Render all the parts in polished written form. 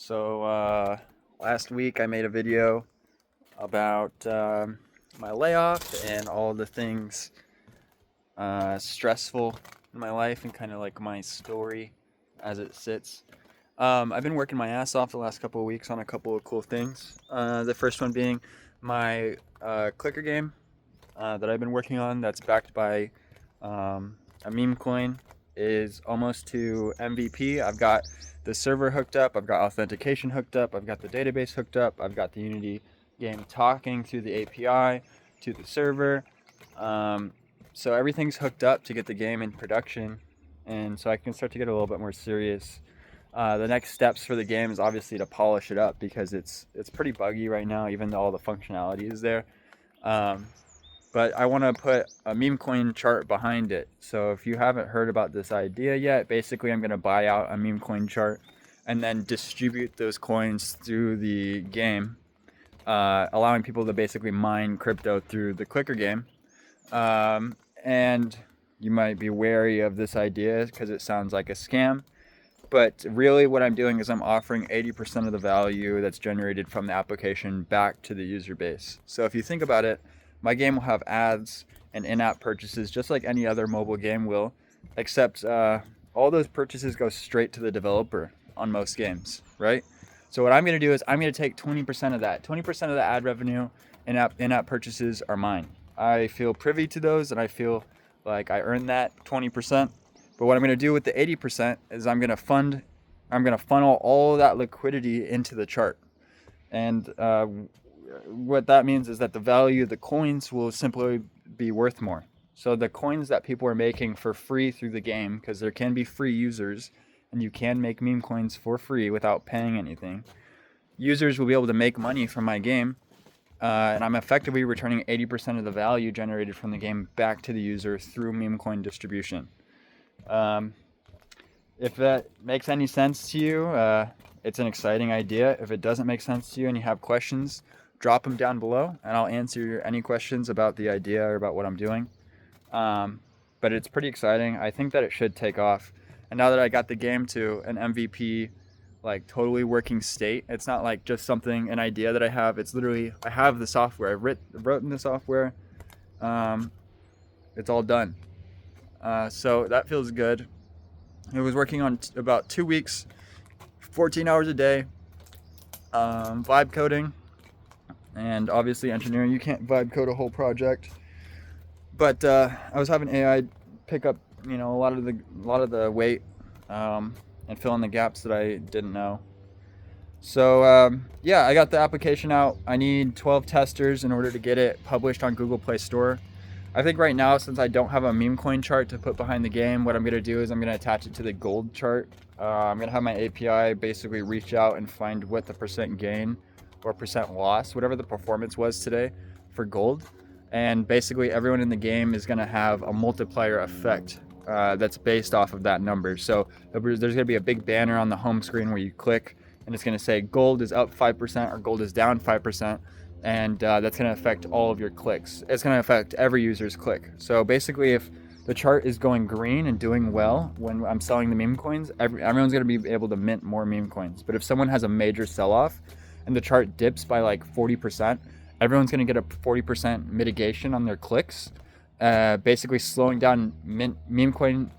So last week I made a video about my layoff and all the things stressful in my life and kind of like my story as it sits. I've been working my ass off the last couple of weeks on a couple of cool things. The first one being my clicker game that I've been working on that's backed by a meme coin is almost to MVP. I've got the server hooked up, I've got authentication hooked up, I've got the database hooked up, I've got the Unity game talking through the API to the server. So everything's hooked up to get the game in production, and so I can start to get a little bit more serious. The next steps for the game is obviously to polish it up because it's pretty buggy right now, even though all the functionality is there. Um, but I want to put a meme coin chart behind it. So if you haven't heard about this idea yet, basically I'm going to buy out a meme coin chart and then distribute those coins through the game, allowing people to basically mine crypto through the clicker game. And you might be wary of this idea because it sounds like a scam. But really what I'm doing is I'm offering 80% of the value that's generated from the application back to the user base. So if you think about it, my game will have ads and in-app purchases just like any other mobile game will, except all those purchases go straight to the developer on most games, right? So what I'm going to do is I'm going to take 20% of that. 20% of the ad revenue in-app purchases are mine. I feel privy to those and I feel like I earned that 20%. But what I'm going to do with the 80% is I'm going to funnel all that liquidity into the chart. And what that means is that the value of the coins will simply be worth more. So the coins that people are making for free through the game, because there can be free users and you can make meme coins for free without paying anything, users will be able to make money from my game. And I'm effectively returning 80% of the value generated from the game back to the user through meme coin distribution. If that makes any sense to you, it's an exciting idea. If it doesn't make sense to you and you have questions, drop them down below and I'll answer any questions about the idea or about what I'm doing. But it's pretty exciting. I think that it should take off. And now that I got the game to an MVP, like totally working state, it's not like just an idea that I have. It's literally, I have the software. I've written the software. It's all done. So that feels good. I was working on about 2 weeks, 14 hours a day, vibe coding, and obviously engineering. You can't vibe code a whole project, but I was having AI pick up, a lot of the weight, and fill in the gaps that I didn't know. So yeah, I got the application out. I need 12 testers in order to get it published on Google Play Store. I think right now, since I don't have a meme coin chart to put behind the game, what I'm going to do is I'm going to attach it to the gold chart. I'm going to have my API basically reach out and find what the percent gain or percent loss, whatever the performance was today for gold. And basically everyone in the game is going to have a multiplier effect that's based off of that number. So there's going to be a big banner on the home screen where you click and it's going to say gold is up 5% or gold is down 5%. And that's going to affect all of your clicks. It's going to affect every user's click. So basically, if the chart is going green and doing well when I'm selling the meme coins, everyone's going to be able to mint more meme coins. But if someone has a major sell-off and the chart dips by like 40%, everyone's going to get a 40% mitigation on their clicks, basically slowing down meme coin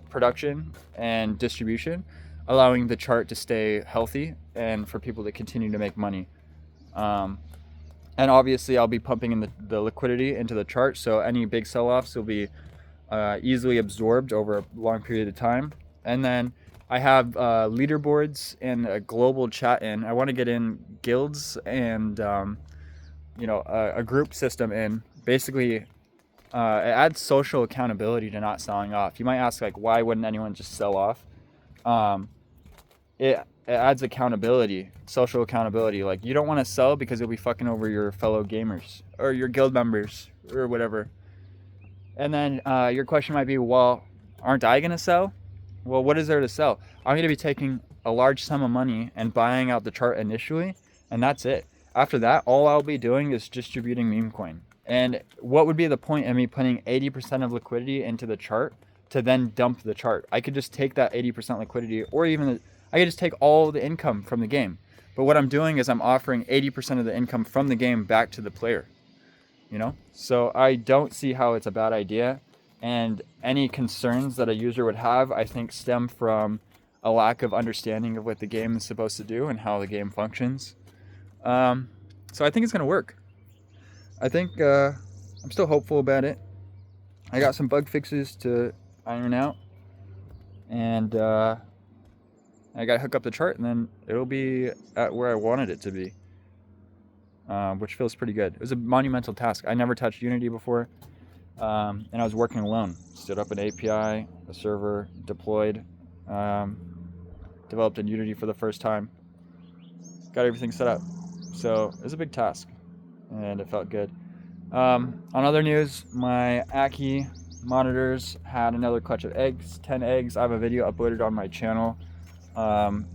production and distribution, allowing the chart to stay healthy and for people to continue to make money. And obviously I'll be pumping in the liquidity into the chart, so any big sell-offs will be easily absorbed over a long period of time. And then I have leaderboards and a global chat in. I want to get in guilds and a group system in. Basically, it adds social accountability to not selling off. You might ask, like, why wouldn't anyone just sell off? It adds accountability, social accountability. Like, you don't want to sell because you'll be fucking over your fellow gamers or your guild members or whatever. And then your question might be, well, aren't I going to sell? Well, what is there to sell? I'm going to be taking a large sum of money and buying out the chart initially, and that's it. After that, all I'll be doing is distributing meme coin. And what would be the point of me putting 80% of liquidity into the chart to then dump the chart? I could just take that 80% liquidity, or even I could just take all the income from the game. But what I'm doing is I'm offering 80% of the income from the game back to the player. So I don't see how it's a bad idea. And any concerns that a user would have, I think, stem from a lack of understanding of what the game is supposed to do and how the game functions. So I think it's going to work. I think I'm still hopeful about it. I got some bug fixes to iron out, and I got to hook up the chart, and then it'll be at where I wanted it to be, which feels pretty good. It was a monumental task. I never touched Unity before, and I was working alone. Stood up an API, a server, deployed, developed in Unity for the first time, got everything set up. So it was a big task, and it felt good. On other news, my Ackie monitors had another clutch of eggs, 10 eggs. I have a video uploaded on my channel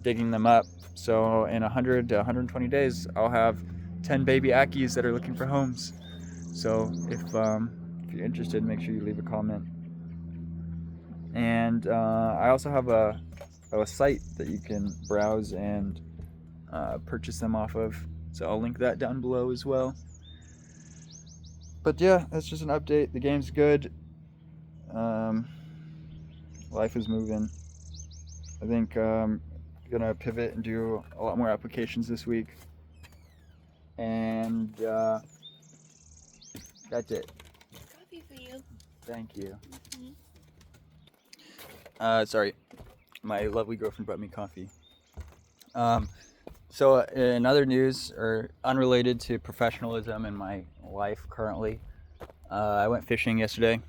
digging them up. So in 100 to 120 days, I'll have 10 baby Ackies that are looking for homes. So if you're interested, make sure you leave a comment. And I also have a site that you can browse and purchase them off of. So I'll link that down below as well. But yeah, that's just an update. The game's good. Life is moving. I think I'm gonna pivot and do a lot more applications this week. And that's it. Coffee for you. Thank you. Mm-hmm. Sorry, my lovely girlfriend brought me coffee. So in other news, or unrelated to professionalism in my life currently, I went fishing yesterday.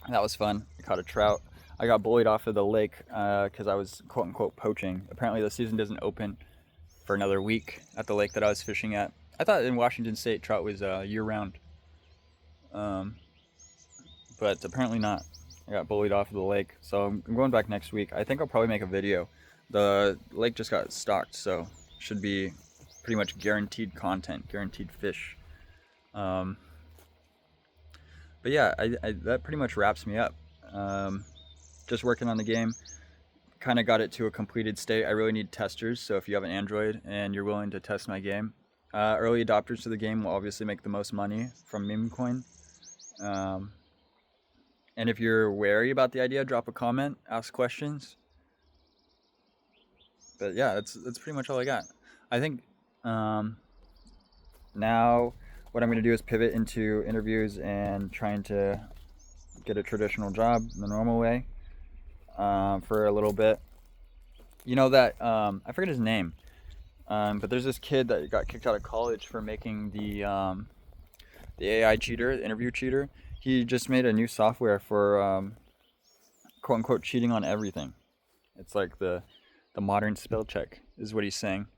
That was fun. I caught a trout. I got bullied off of the lake because I was quote unquote poaching. Apparently the season doesn't open for another week at the lake that I was fishing at. I thought in Washington State trout was year round. But apparently not. I got bullied off of the lake. So I'm going back next week. I think I'll probably make a video. The lake just got stocked, so should be pretty much guaranteed content, guaranteed fish. But yeah, that pretty much wraps me up. Just working on the game, kind of got it to a completed state. I really need testers, so if you have an Android and you're willing to test my game, early adopters to the game will obviously make the most money from meme coin. And if you're wary about the idea, drop a comment, ask questions. But yeah, that's pretty much all I got. I think now what I'm going to do is pivot into interviews and trying to get a traditional job the normal way for a little bit. You know that, I forget his name, but there's this kid that got kicked out of college for making the AI cheater, the interview cheater. He just made a new software for quote unquote cheating on everything. It's like the modern spell check is what he's saying.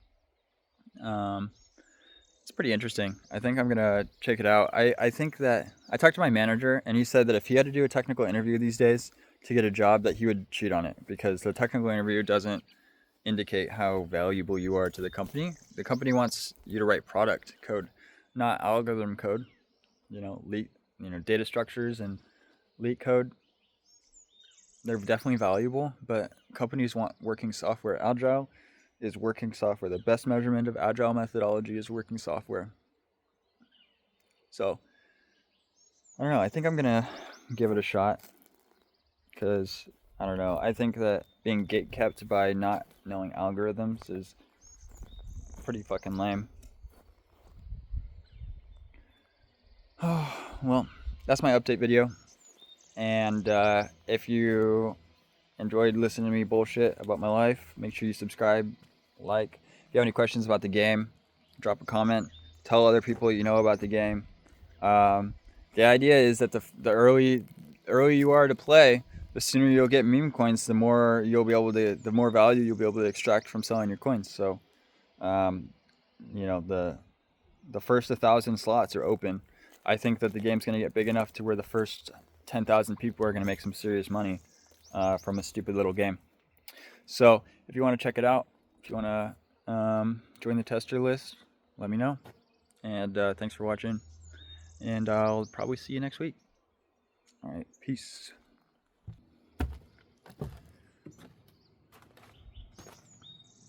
It's pretty interesting. I think I'm gonna check it out. I think that I talked to my manager and he said that if he had to do a technical interview these days to get a job, that he would cheat on it because the technical interview doesn't indicate how valuable you are to the company. The company wants you to write product code, not algorithm code. Data structures and leak code. They're definitely valuable, but companies want working software. Agile is working software. The best measurement of agile methodology is working software. So, I don't know. I think I'm going to give it a shot because, I don't know. I think that being gatekept by not knowing algorithms is pretty fucking lame. Oh, well, that's my update video. And if you enjoyed listening to me bullshit about my life, make sure you subscribe, like. If you have any questions about the game, drop a comment. Tell other people you know about the game. The idea is that the early you are to play, the sooner you'll get meme coins, the more value you'll be able to extract from selling your coins. So, the first 1,000 slots are open. I think that the game's going to get big enough to where the first 10,000 people are going to make some serious money from a stupid little game. So if you want to check it out, if you want to join the tester list, let me know. And thanks for watching. And I'll probably see you next week. All right, peace.